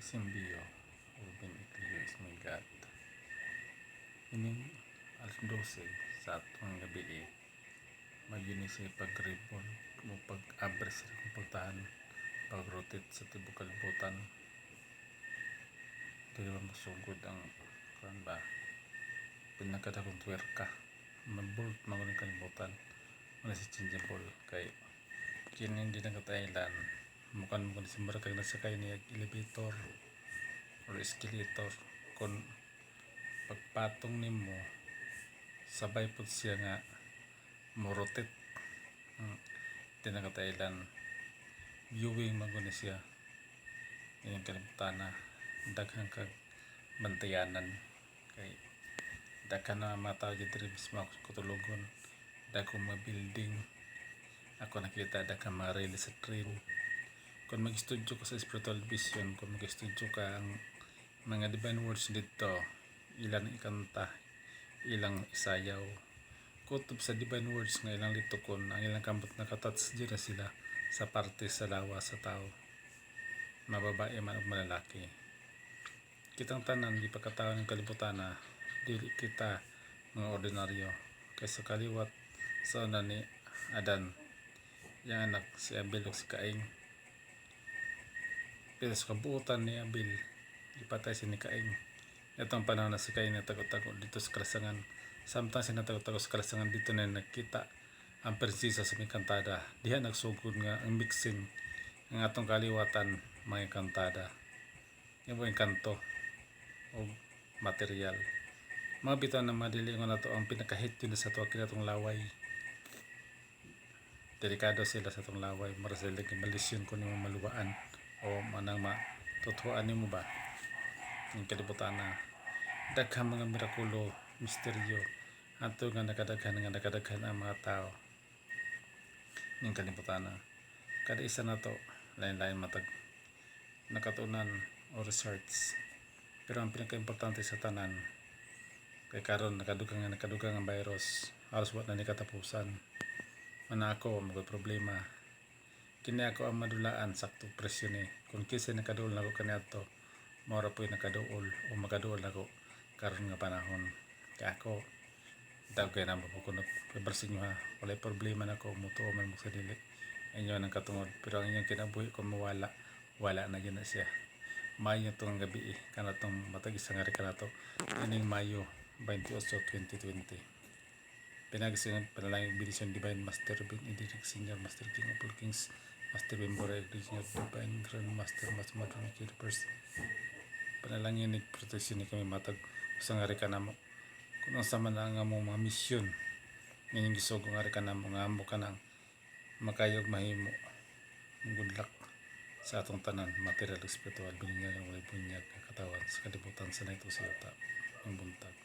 Isimbio, Ruben Iglio is my God. Ining alas 12 sa atong gabi magyuni siya pag-ribbon mo pag-abres sa kong pagtahan pag-rotate sa tibok kalibutan. Dili ba masugod ang kuan ba pinakadakong twerka mabolt maguning kalibutan wala si changeable kay kini hindi na katailan mukan mo sa kag nasakay niya elevator or escalator kung pagpatong nimo sabay po siya nga morotet di na katailan viewing maguna siya yung kalibutan na daghang kag bantayanan kay daghan na mga tao dito rin mismo ako kutulogon daghang mga building ako nakita daghang mga rail sa train kung mag-studio ko sa spiritual vision kung mag-studio ka ang mga divine words dito ilang ikanta ilang isayaw kutob sa divine words nga ilang litukon ang ilang kambot nakatats dyan na sila sa parte sa lawa sa tao mababae man o malalaki kitang tanan di pagkatao ng kalibutan na dili kita mga ordinaryo kaysa kaliwat sa una ni Adan yung anak si Abel o si Cain pero sa kabuutan ni Abel ipatay si ni Cain itong panahon na si Cain natago-tago dito sa kalasangan samtang sinatago-tago sa kalasangan dito na nakita ang prinsesa sa may kantada diha nagsugod nga ang mixing ang atong kaliwatan mga kantada yung kanto o material mga bitaw na madilingon na to ang pinakahit yun sa to kinatong laway delikado sila sa itong laway mara sila malisyon kung yung maluwaan o manang matutuan mo ba yung kalibutan na daghang mga mirakulo misteryo ato nga nakadaghan ang mga tao yung kalibutan na kada isa na to lain-lain matag nakatunan o research pero ang pinaka-importante sa tanan kay karon nakadugang ang virus halos wala na ni katapusan mana ako magay problema kini ako ang madulaan sakto presyo ni kung kinsa nakaduol nako kaniadto mora po nakaduol o magaduol nako karon nga panahon kay ako dagay na mapukunot pabarsin nyo ha walay problema nako mutuo man mo sa dili inyo nang katungod pero ang inyong kinabuhi kung mawala wala na yun na siya Mayo itong gabi kanatong matag isang hari kanato ining Mayo 28, 2020 pinagsingan panalangin Benediction Divine Master Ben Edict Senior Master King of all Kings Master Bembora Iglesia Divine Grand Master Matthew First panalangin ni protection ni kami matag isang hari kanamo kung ang sama na nga mo mga misyon ngayon gisugong hari kanamo nga amo ka nang makayog mahimo good luck sa atong tanan material spiritual biningan ng walay bunyag katawan sa kalibutan sa naito sa yuta ng buntag